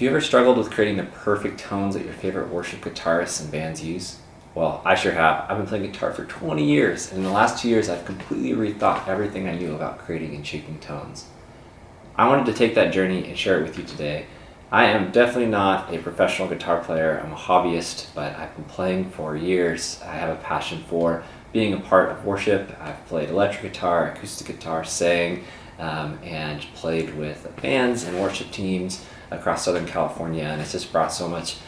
Have you ever struggled with creating the perfect tones that your favorite worship guitarists and bands use? Well, I sure have. I've been playing guitar for 20 years, and in the last 2 years, I've completely rethought everything I knew about creating and shaping tones. I wanted to take that journey and share it with you today. I am definitely not a professional guitar player. I'm a hobbyist, but I've been playing for years. I have a passion for being a part of worship. I've played electric guitar, acoustic guitar, sang, and played with bands and worship teams across Southern California, and it's just brought so much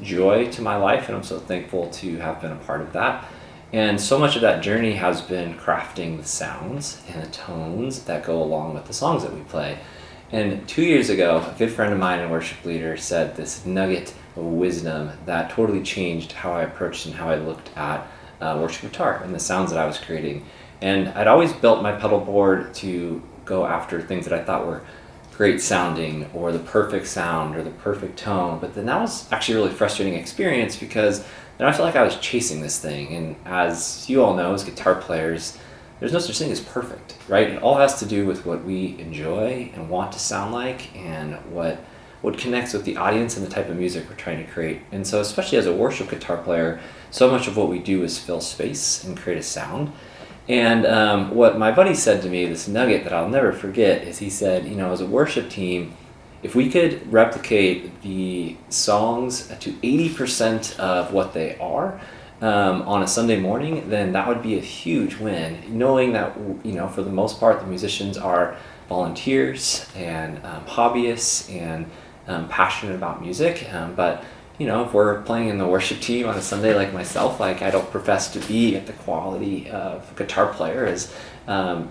joy to my life, and I'm so thankful to have been a part of that. And so much of that journey has been crafting the sounds and the tones that go along with the songs that we play. And 2 years ago, a good friend of mine and worship leader said this nugget of wisdom that totally changed how I approached and how I looked at worship guitar and the sounds that I was creating. And I'd always built my pedal board to go after things that I thought were great sounding or the perfect sound or the perfect tone, but then that was actually a really frustrating experience because then I felt like I was chasing this thing. And as you all know, as guitar players, there's no such thing as perfect, right? It all has to do with what we enjoy and want to sound like and what connects with the audience and the type of music we're trying to create. And so especially as a worship guitar player, so much of what we do is fill space and create a sound. And what my buddy said to me, this nugget that I'll never forget, is he said, as a worship team, if we could replicate the songs to 80% of what they are on a Sunday morning, then that would be a huge win. Knowing that, for the most part, the musicians are volunteers and hobbyists and passionate about music, but if we're playing in the worship team on a Sunday like myself, I don't profess to be at the quality of guitar player as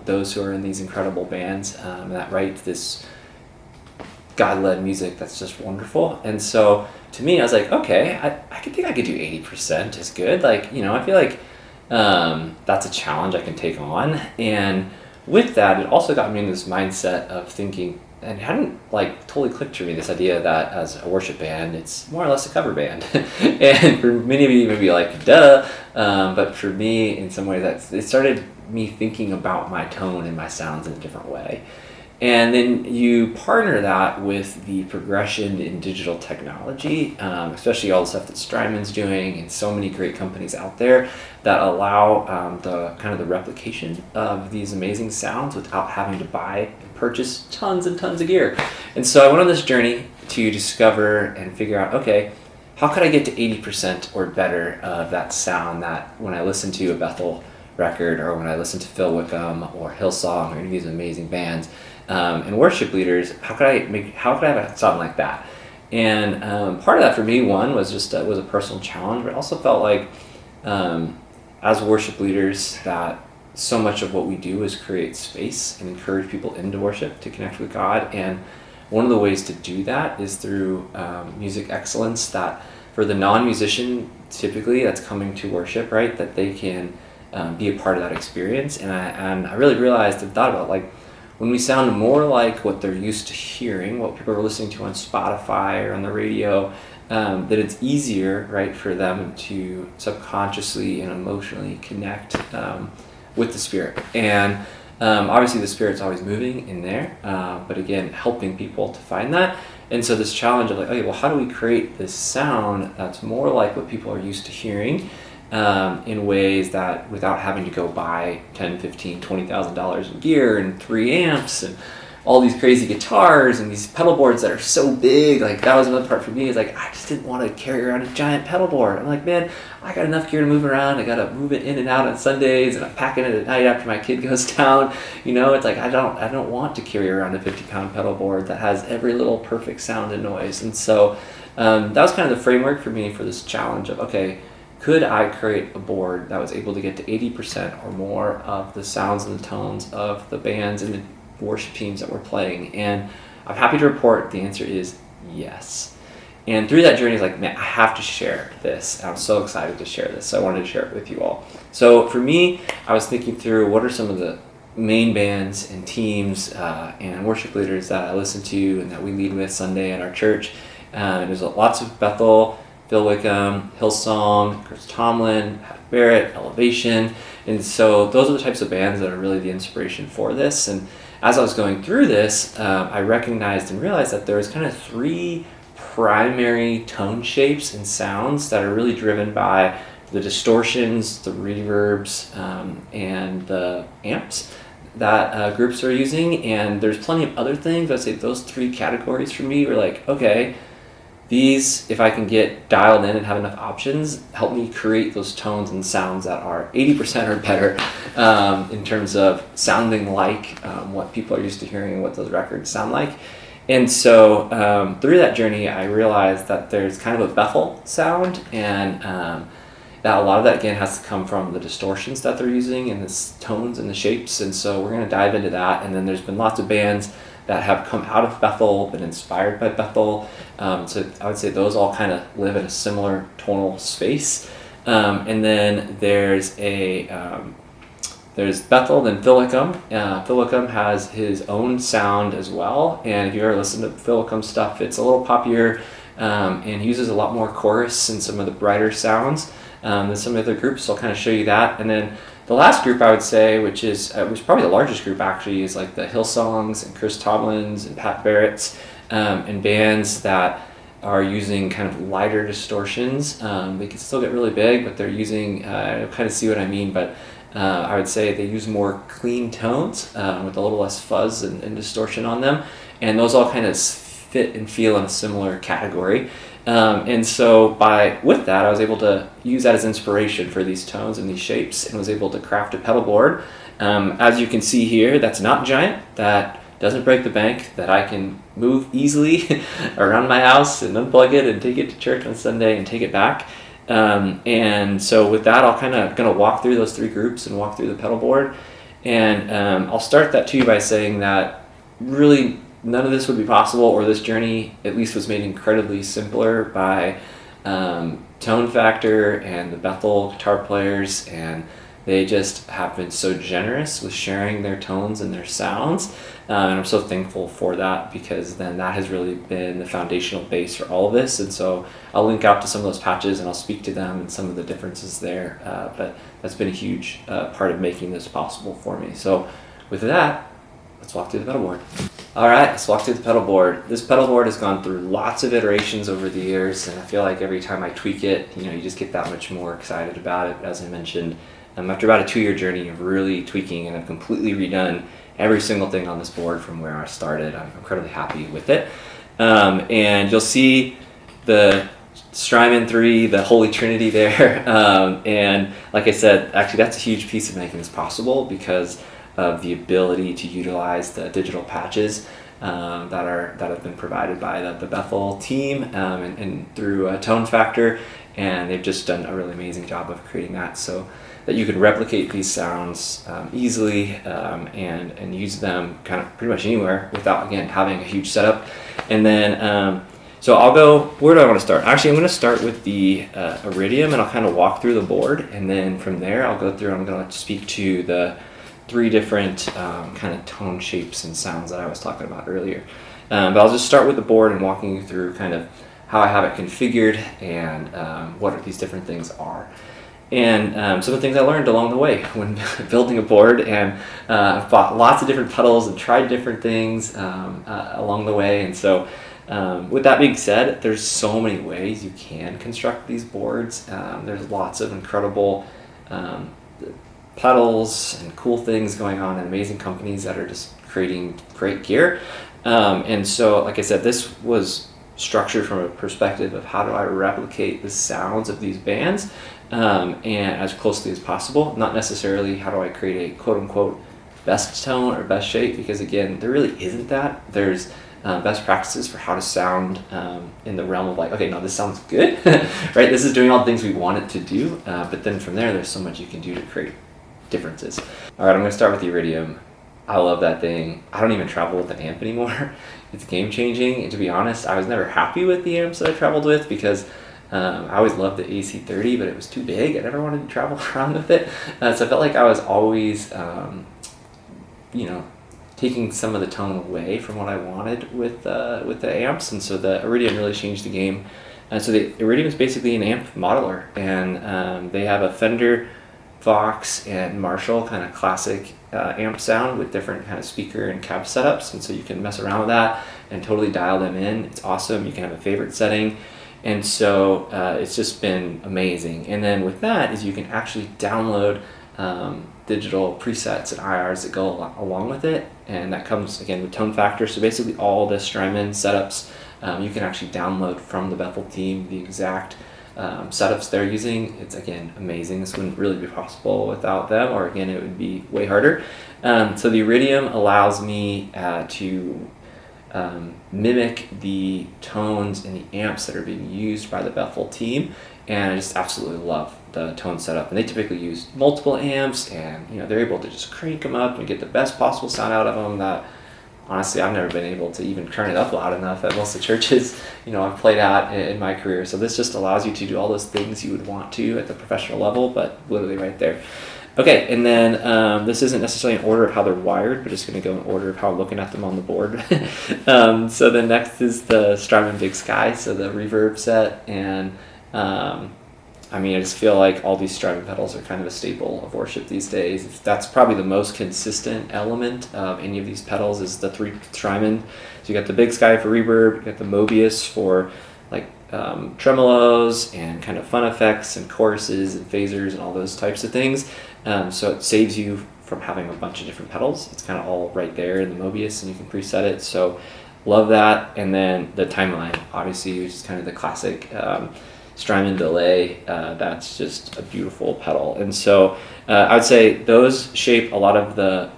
those who are in these incredible bands that write this God-led music that's just wonderful. And so to me, I was like, okay, I think I could do 80% as good. I feel like that's a challenge I can take on. And with that, it also got me into this mindset of thinking, and it hadn't totally clicked to me, this idea that as a worship band, it's more or less a cover band. And for many of you, maybe duh. But for me, in some ways, it started me thinking about my tone and my sounds in a different way. And then you partner that with the progression in digital technology, especially all the stuff that Strymon's doing and so many great companies out there that allow the replication of these amazing sounds without having to buy and purchase tons and tons of gear. And so I went on this journey to discover and figure out, okay, how could I get to 80% or better of that sound that when I listen to a Bethel record or when I listen to Phil Wickham or Hillsong or any of these amazing bands, and worship leaders, how could I have a sound like that? And part of that for me, one was just was a personal challenge, but I also felt like as worship leaders that so much of what we do is create space and encourage people into worship to connect with God. And one of the ways to do that is through music excellence, that for the non-musician, typically that's coming to worship, right, that they can be a part of that experience. And I really realized and thought about when we sound more like what they're used to hearing, what people are listening to on Spotify or on the radio, that it's easier, right, for them to subconsciously and emotionally connect with the Spirit. And obviously the Spirit's always moving in there, but again, helping people to find that. And so this challenge of okay, well, how do we create this sound that's more like what people are used to hearing, in ways that without having to go buy $10, $15, $20,000 in gear and 3 amps and all these crazy guitars and these pedal boards that are so big. That was another part for me, is I just didn't want to carry around a giant pedal board. I'm like, man, I got enough gear to move around. I got to move it in and out on Sundays, and I'm packing it at night after my kid goes down. It's I don't want to carry around a 50-pound pedal board that has every little perfect sound and noise. And so that was kind of the framework for me for this challenge of, okay, could I create a board that was able to get to 80% or more of the sounds and the tones of the bands and the worship teams that we're playing? And I'm happy to report the answer is yes. And through that journey, it's man, I have to share this. And I'm so excited to share this. So I wanted to share it with you all. So for me, I was thinking through what are some of the main bands and teams and worship leaders that I listen to and that we lead with Sunday at our church. There's lots of Bethel, Phil Wickham, Hillsong, Chris Tomlin, Pat Barrett, Elevation. And so those are the types of bands that are really the inspiration for this. And as I was going through this, I recognized and realized that there was kind of 3 primary tone shapes and sounds that are really driven by the distortions, the reverbs, and the amps that groups are using. And there's plenty of other things. I'd say those three categories for me were like, okay, these, if I can get dialed in and have enough options, help me create those tones and sounds that are 80% or better in terms of sounding like what people are used to hearing and what those records sound like. And so through that journey, I realized that there's kind of a Bethel sound, and that a lot of that, again, has to come from the distortions that they're using and the tones and the shapes. And so we're going to dive into that. And then there's been lots of bands that have come out of Bethel, been inspired by Bethel. So I would say those all kind of live in a similar tonal space. And then there's Bethel, then Phil Wickham. Phil Wickham has his own sound as well. And if you ever listen to Phil Wickham stuff, it's a little poppier and he uses a lot more chorus and some of the brighter sounds than some of the other groups. So I'll kind of show you that. And then the last group, I would say, which probably the largest group actually, is like the Hillsongs and Chris Tomlins and Pat Barrett's and bands that are using kind of lighter distortions. They can still get really big, but they're using, you'll kind of see what I mean, but I would say they use more clean tones with a little less fuzz and distortion on them. And those all kind of fit and feel in a similar category. And so with that, I was able to use that as inspiration for these tones and these shapes, and was able to craft a pedalboard. As you can see here, that's not giant, that doesn't break the bank, that I can move easily around my house and unplug it and take it to church on Sunday and take it back. And so with that, I'll kind of gonna walk through those three groups and walk through the pedalboard. And I'll start that to you by saying that really none of this would be possible, or this journey at least was made incredibly simpler by Tone Factor and the Bethel guitar players, and they just have been so generous with sharing their tones and their sounds, and I'm so thankful for that, because then that has really been the foundational base for all of this. And so I'll link out to some of those patches and I'll speak to them and some of the differences there, but that's been a huge part of making this possible for me. So with that, let's walk through the pedalboard. All right, let's walk through the pedalboard. This pedalboard has gone through lots of iterations over the years, and I feel like every time I tweak it, you just get that much more excited about it. As I mentioned, after about a 2-year journey of really tweaking, and I've completely redone every single thing on this board from where I started. I'm incredibly happy with it. And you'll see the Strymon 3, the Holy Trinity there. And like I said, actually that's a huge piece of making this possible, because of the ability to utilize the digital patches that have been provided by the Bethel team and through Tone Factor, and they've just done a really amazing job of creating that so that you can replicate these sounds easily and use them kind of pretty much anywhere without, again, having a huge setup. And then so I'll go, where do I want to start? Actually, I'm going to start with the Iridium, and I'll kind of walk through the board, and then from there I'll go through, I'm going to speak to the 3 different kind of tone shapes and sounds that I was talking about earlier. But I'll just start with the board and walking you through kind of how I have it configured and what these different things are. And some of the things I learned along the way when building a board, and I've bought lots of different pedals and tried different things along the way. And so with that being said, there's so many ways you can construct these boards. There's lots of incredible pedals and cool things going on, and amazing companies that are just creating great gear. And so, like I said, this was structured from a perspective of how do I replicate the sounds of these bands and as closely as possible, not necessarily how do I create a quote-unquote best tone or best shape, because again, there really isn't that. There's best practices for how to sound in the realm of like, okay, no, this sounds good, right? This is doing all the things we want it to do, but then from there, there's so much you can do to create differences. All right, I'm gonna start with the Iridium. I love that thing. I don't even travel with an amp anymore. It's game changing, and to be honest, I was never happy with the amps that I traveled with, because I always loved the AC30, but it was too big. I never wanted to travel around with it, so I felt like I was always taking some of the tone away from what I wanted with the amps, and so the Iridium really changed the game. So the Iridium is basically an amp modeler, and they have a Fender Vox and Marshall kind of classic amp sound with different kind of speaker and cab setups, and so you can mess around with that and totally dial them in. It's awesome. You can have a favorite setting, and so it's just been amazing. And then with that is you can actually download digital presets and IRs that go along with it, and that comes again with tone factor. So basically all the Strymon setups you can actually download from the Bethel team, the exact setups they're using. It's again amazing. This wouldn't really be possible without them, or again it would be way harder. So the Iridium allows me to mimic the tones and the amps that are being used by the Bethel team, and I just absolutely love the tone setup. And they typically use multiple amps, and they're able to just crank them up and get the best possible sound out of them that honestly I've never been able to even turn it up loud enough at most of the churches I've played at in my career. So this just allows you to do all those things you would want to at the professional level, but literally right there. Okay, and then this isn't necessarily in order of how they're wired, but it's going to go in order of how I'm looking at them on the board. So the next is the Strymon Big Sky, so the reverb set, and I just feel like all these Strymon pedals are kind of a staple of worship these days. That's probably the most consistent element of any of these pedals is the 3 Strymon. So you got the Big Sky for reverb, you got the Mobius for like tremolos and kind of fun effects and choruses and phasers and all those types of things. So it saves you from having a bunch of different pedals. It's kind of all right there in the Mobius, and you can preset it. So love that. And then the Timeline, obviously, which is kind of the classic Strymon delay. That's just a beautiful pedal. And so I would say those shape a lot of the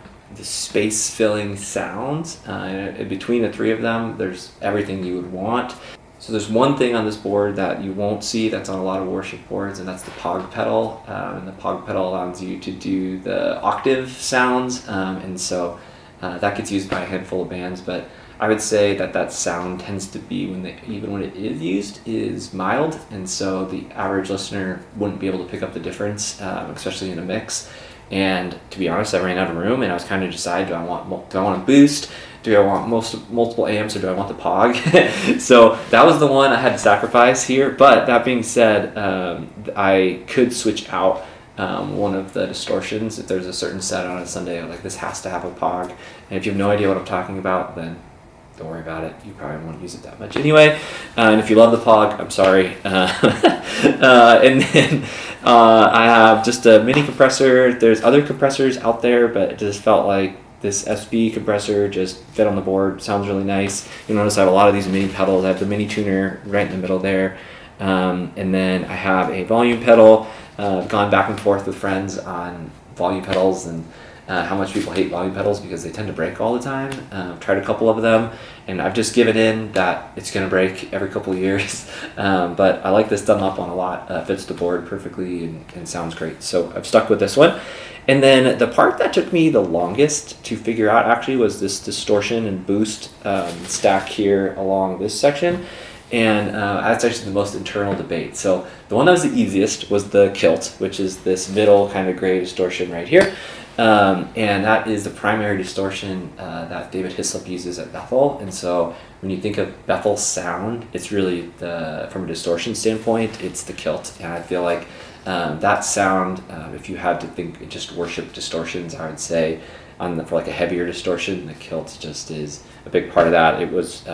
space-filling sounds. Between the 3 of them, there's everything you would want. So there's one thing on this board that you won't see that's on a lot of worship boards, and that's the Pog pedal. And the Pog pedal allows you to do the octave sounds, and so that gets used by a handful of bands. But I would say that sound tends to be, even when it is used, is mild, and so the average listener wouldn't be able to pick up the difference, especially in a mix. And to be honest, I ran out of room, and I was kind of deciding, do I want a boost? Do I want multiple amps, or do I want the Pog? So that was the one I had to sacrifice here. But that being said, I could switch out one of the distortions if there's a certain set on a Sunday. Like, this has to have a Pog. And if you have no idea what I'm talking about, then don't worry about it. You probably won't use it that much anyway. And if you love the Pog, I'm sorry. And then I have just a mini compressor. There's other compressors out there, but it just felt like this SB compressor just fit on the board. Sounds really nice. You'll notice I have a lot of these mini pedals. I have the mini tuner right in the middle there. And then I have a volume pedal. I've gone back and forth with friends on volume pedals and how much people hate volume pedals because they tend to break all the time. I've tried a couple of them, and I've just given in that it's going to break every couple of years. But I like this Dunlop one a lot. Fits the board perfectly and sounds great. So I've stuck with this one. And then the part that took me the longest to figure out actually was this distortion and boost stack here along this section. And that's actually the most internal debate. So the one that was the easiest was the kilt, which is this middle kind of gray distortion right here. And that is the primary distortion that David Hislop uses at Bethel. And so when you think of Bethel's sound, it's really from a distortion standpoint, it's the kilt. And I feel like that sound, if you had to think just worship distortions, I would say for like a heavier distortion, the kilt just is a big part of that. It was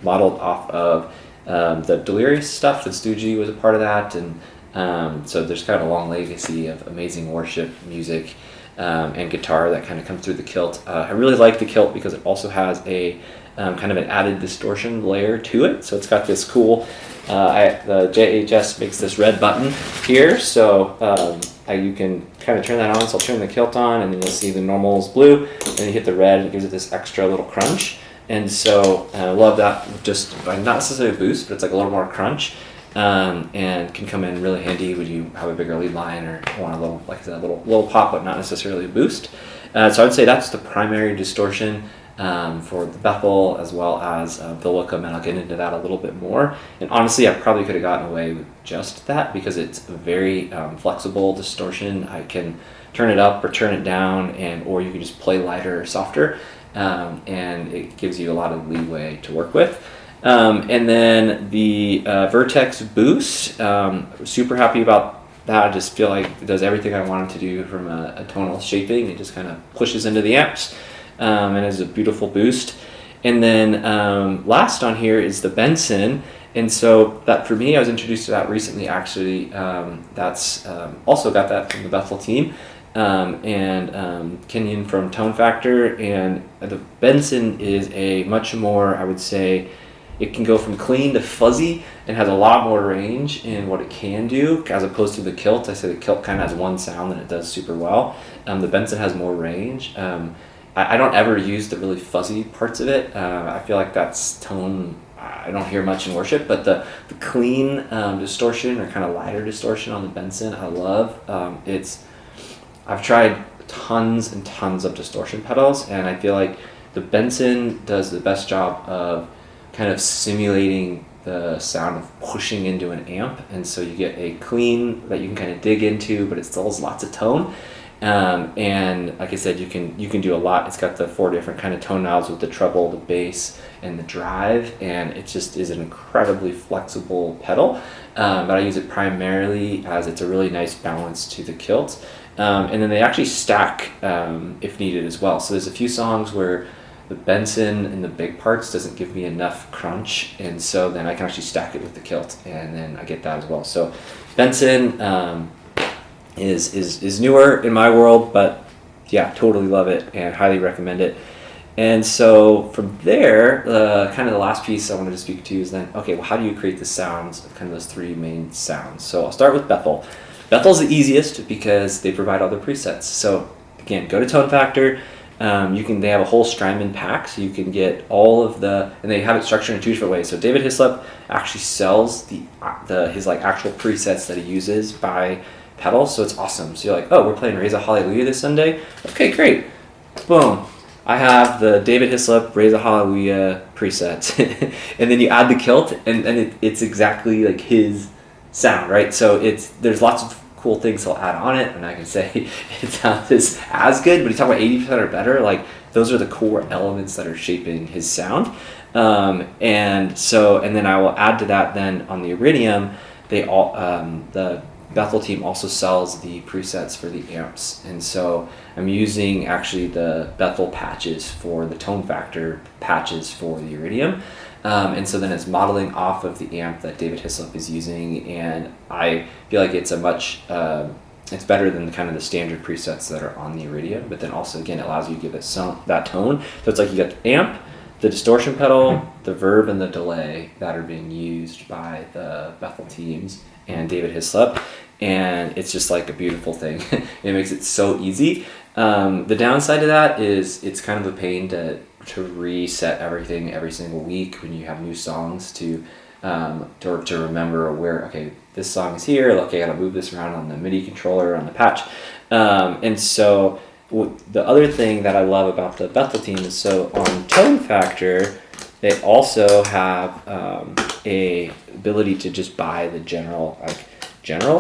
modeled off of the Delirious stuff. The Stoogie was a part of that. And so there's kind of a long legacy of amazing worship music and guitar that kind of comes through the kilt. I really like the kilt because it also has a kind of an added distortion layer to it. So it's got this cool, the JHS makes this red button here. So you can kind of turn that on. So I'll turn the kilt on, and then you'll see the normal is blue. And then you hit the red, and it gives it this extra little crunch. And so I love that, just not necessarily a boost, but it's like a little more crunch. And can come in really handy when you have a bigger lead line or want a little, like I said, a little pop, but not necessarily a boost. So I would say that's the primary distortion for the Bethel, as well as the Wickham, and I'll get into that a little bit more. And honestly, I probably could have gotten away with just that because it's a very flexible distortion. I can turn it up or turn it down, or you can just play lighter or softer, and it gives you a lot of leeway to work with. And then the Vertex Boost, super happy about that I just feel like it does everything I want it to do from a tonal shaping. It just kind of pushes into the amps, and is a beautiful boost. And then last on here is the Benson. And so that for me, I was introduced to that recently, actually. That's also got that from the Bethel team, and Kenyon from Tone Factor. And the Benson is a much more, I would say, it can go from clean to fuzzy and has a lot more range in what it can do, as opposed to the Kilt. I say the Kilt kind of has one sound and it does super well. The Benson has more range. I don't ever use the really fuzzy parts of it. I feel like that's tone I don't hear much in worship, but the clean distortion or kind of lighter distortion on the Benson I love. I've tried tons and tons of distortion pedals, and I feel like the Benson does the best job of kind of simulating the sound of pushing into an amp, and so you get a clean that you can kind of dig into, but it still has lots of tone. And like I said, you can do a lot. It's got the 4 different kind of tone knobs with the treble, the bass, and the drive, and it just is an incredibly flexible pedal. But I use it primarily as it's a really nice balance to the Kilt. And then they actually stack if needed as well. So there's a few songs where the Benson in the big parts doesn't give me enough crunch, and so then I can actually stack it with the Kilt, and then I get that as well. So Benson is newer in my world, but yeah, totally love it and highly recommend it. And so from there, kind of the last piece I wanted to speak to is then, okay, well, how do you create the sounds of kind of those 3 main sounds? So I'll start with Bethel. Bethel's the easiest because they provide all the presets. So again, go to Tone Factor. They have a whole Strymon pack, so you can get all of and they have it structured in 2 different ways. So David Hislop actually sells his like actual presets that he uses by pedal, so it's awesome. So you're like, oh, we're playing Raise a Hallelujah this Sunday? Okay, great. Boom. I have the David Hislop Raise a Hallelujah presets. And then you add the Kilt, and it's exactly like his sound, right? So there's lots of cool things he'll add on it, and I can say it sounds as good, but he's talking about 80% or better. Like, those are the core elements that are shaping his sound. And then I will add to that then on the Iridium, the Bethel team also sells the presets for the amps, and so I'm using actually the Bethel patches for the Tone Factor patches for the Iridium, and so then it's modeling off of the amp that David Hislop is using, and I feel like it's it's better than the standard presets that are on the Iridium, but then also again it allows you to give it that tone. So it's like you got the amp, the distortion pedal, the verb, and the delay that are being used by the Bethel teams and David Hislop, and it's just like a beautiful thing. It makes it so easy. The downside to that is it's kind of a pain to reset everything every single week when you have new songs to remember where, okay, this song is here, okay, I gotta move this around on the MIDI controller on the patch. And so the other thing that I love about the Bethel team is, so on Tone Factor, they also have a ability to just buy the general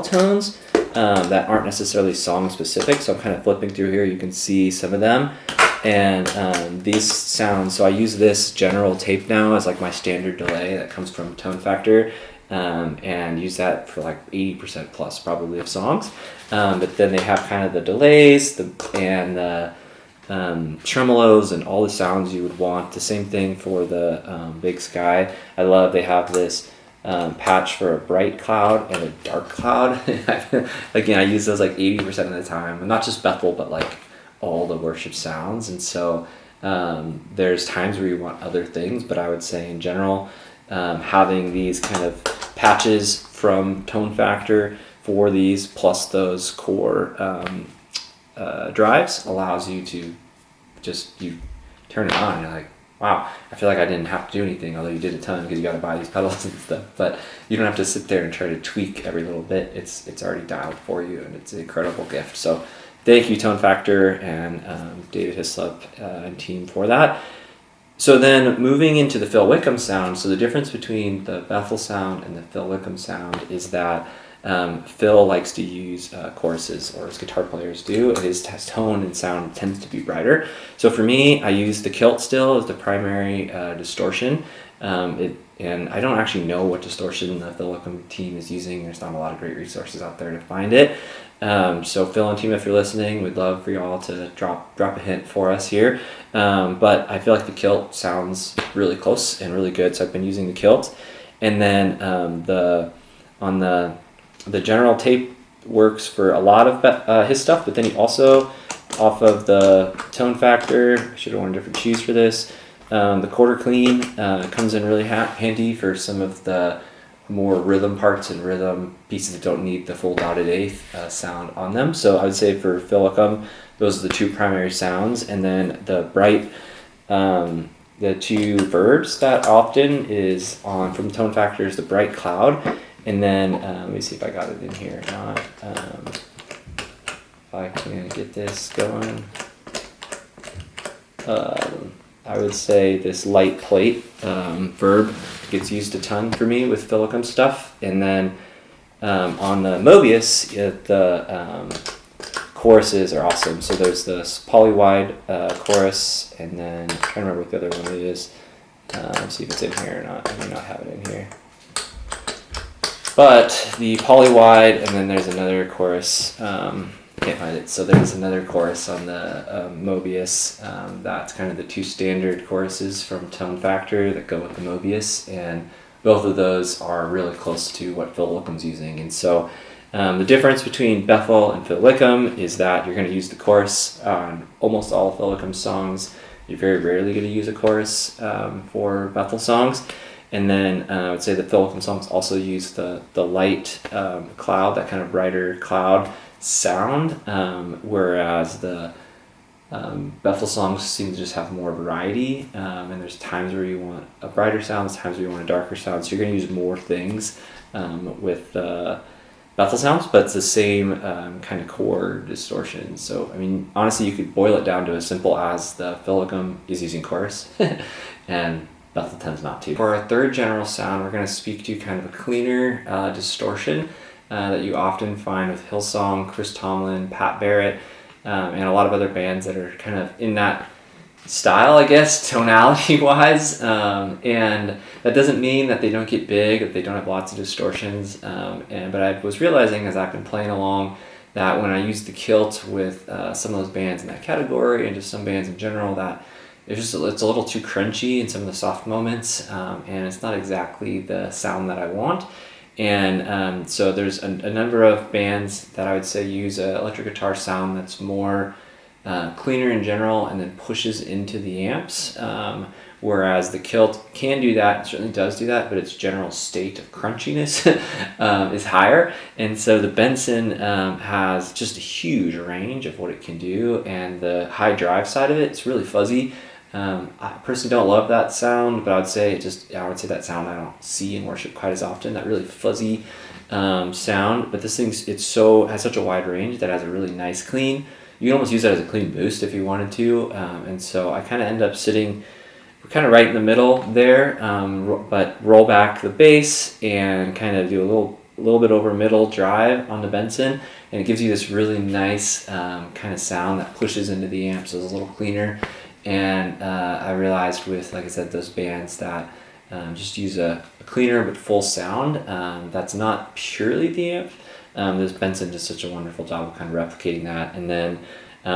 tones that aren't necessarily song specific. So I'm kind of flipping through here. You can see some of them, and these sounds. So I use this general tape now as like my standard delay that comes from Tone Factor, and use that for like 80% plus probably of songs. But then they have kind of the delays and the tremolos and all the sounds you would want. The same thing for the Big Sky. I love they have this patch for a bright cloud and a dark cloud. Again, I use those like 80% of the time, and not just Bethel, but like all the worship sounds. And so there's times where you want other things, but I would say in general, having these kind of patches from Tone Factor for these plus those core drives allows you to you turn it on and you're like, wow, I feel like I didn't have to do anything, although you did a ton because you got to buy these pedals and stuff, but you don't have to sit there and try to tweak every little bit. It's already dialed for you, and it's an incredible gift. So thank you, Tone Factor and David Hislop and team for that. So then moving into the Phil Wickham sound, so the difference between the Bethel sound and the Phil Wickham sound is that Phil likes to use choruses, or his guitar players do. His tone and sound tends to be brighter. So for me, I use the Kilt still as the primary distortion. and I don't actually know what distortion the Phil Wickham team is using. There's not a lot of great resources out there to find it. So Phil and team, if you're listening, we'd love for y'all to drop a hint for us here. But I feel like the kilt sounds really close and really good, so I've been using the kilt. And then the general tape works for a lot of his stuff, but then he also, off of the Tone Factor, I should have worn different shoes for this, the quarter clean comes in really handy for some of the more rhythm parts and rhythm pieces that don't need the full dotted eighth sound on them. So I would say for Phil Wickham, those are the two primary sounds. And then the bright, the two verbs that often is on from Tone Factor is the bright cloud. And then let me see if I got it in here or not. If I can get this going. I would say this light plate verb gets used a ton for me with Phil Wickham stuff. And then on the Mobius, the choruses are awesome. So there's this poly-wide chorus, and then I'm trying to remember what the other one it is. Let's see if it's in here or not. I may not have it in here. But the poly-wide, and then there's another chorus. Can't find it. So there's another chorus on the Mobius. That's kind of the two standard choruses from Tone Factor that go with the Mobius, and both of those are really close to what Phil Wickham's using. And so the difference between Bethel and Phil Wickham is that you're going to use the chorus on almost all of Phil Wickham's songs. You're very rarely going to use a chorus for Bethel songs. And then I would say the Phil Wickham songs also use the light cloud, that kind of brighter cloud sound, whereas the Bethel songs seem to just have more variety, and there's times where you want a brighter sound, there's times where you want a darker sound, so you're going to use more things with Bethel sounds, but it's the same kind of core distortion. So I mean, honestly, you could boil it down to as simple as the Phil Wickham is using chorus and Bethel tends not to. For our third general sound, we're going to speak to kind of a cleaner distortion that you often find with Hillsong, Chris Tomlin, Pat Barrett, and a lot of other bands that are kind of in that style, I guess, tonality-wise. And that doesn't mean that they don't get big, that they don't have lots of distortions. But I was realizing as I've been playing along that when I use the kilt with some of those bands in that category and just some bands in general, that it's a little too crunchy in some of the soft moments, and it's not exactly the sound that I want. And so there's a number of bands that I would say use an electric guitar sound that's more cleaner in general and then pushes into the amps, whereas the kilt can do that, it certainly does do that, but its general state of crunchiness is higher. And so the Benson has just a huge range of what it can do, and the high drive side of it, it's really fuzzy. I personally don't love that sound, but I would say that sound I don't see in worship quite as often, that really fuzzy sound. But this thing's has such a wide range that has a really nice clean. You can almost use that as a clean boost if you wanted to, and so I kind of end up sitting kind of right in the middle there, but roll back the bass and kind of do a little bit over middle drive on the Benson, and it gives you this really nice kind of sound that pushes into the amp, so it's a little cleaner. And I realized with, like I said, those bands that just use a cleaner but full sound that's not purely the amp. This Benson does such a wonderful job of kind of replicating that. And then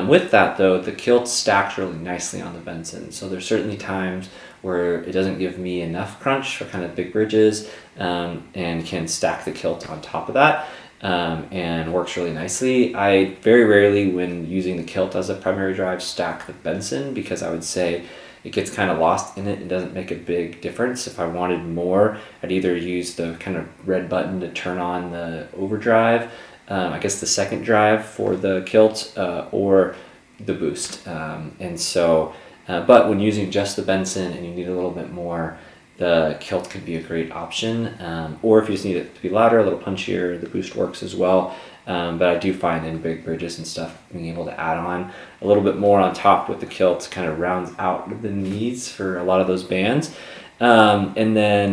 with that, though, the kilt stacks really nicely on the Benson. So there's certainly times where it doesn't give me enough crunch for kind of big bridges, and can stack the kilt on top of that. And works really nicely. I very rarely, when using the kilt as a primary drive, stack the Benson, because I would say it gets kind of lost in it. It doesn't make a big difference. If I wanted more, I'd either use the kind of red button to turn on the overdrive, I guess the second drive for the kilt, or the boost. And so, but when using just the Benson and you need a little bit more, the kilt could be a great option, or if you just need it to be louder, a little punchier, the boost works as well. But I do find in big bridges and stuff, being able to add on a little bit more on top with the kilt kind of rounds out the needs for a lot of those bands. And then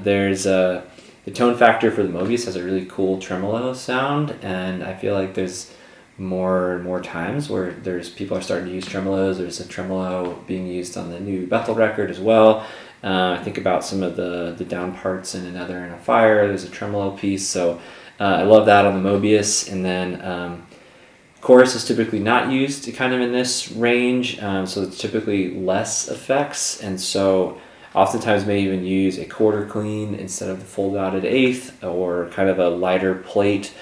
there's the Tone Factor for the Mobius has a really cool tremolo sound, and I feel like there's more and more times where people are starting to use tremolos. There's a tremolo being used on the new Bethel record as well. I think about some of the down parts in Another in a Fire. There's a tremolo piece, so I love that on the Mobius. And then chorus is typically not used kind of in this range, so it's typically less effects, and so oftentimes may even use a quarter clean instead of the full dotted eighth, or kind of a lighter plate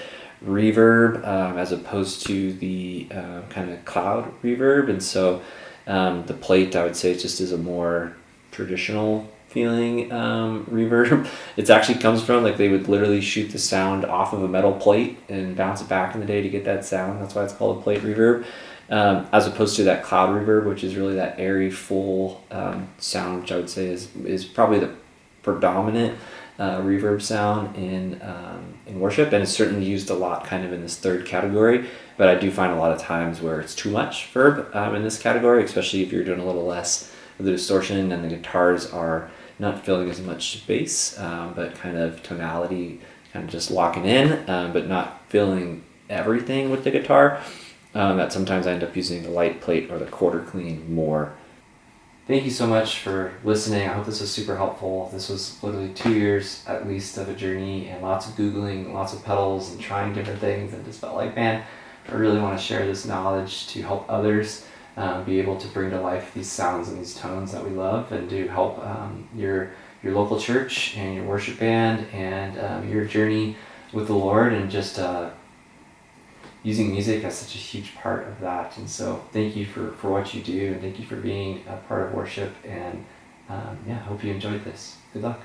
reverb as opposed to the kind of cloud reverb. And so the plate, I would say, just is a more traditional feeling reverb. It actually comes from, like, they would literally shoot the sound off of a metal plate and bounce it back in the day to get that sound. That's why it's called a plate reverb, as opposed to that cloud reverb, which is really that airy, full sound, which I would say is probably the predominant reverb sound in worship, and it's certainly used a lot kind of in this third category. But I do find a lot of times where it's too much verb in this category, especially if you're doing a little less of the distortion and the guitars are not filling as much bass, but kind of tonality, kind of just locking in, but not filling everything with the guitar. That sometimes I end up using the light plate or the quarter clean more. Thank you so much for listening. I hope this was super helpful. This was literally 2 years at least of a journey, and lots of Googling, lots of pedals and trying different things, and just felt like, man, I really want to share this knowledge to help others be able to bring to life these sounds and these tones that we love, and to help your local church and your worship band and your journey with the Lord, and just using music as such a huge part of that. And so thank you for what you do, and thank you for being a part of worship, and hope you enjoyed this. Good luck.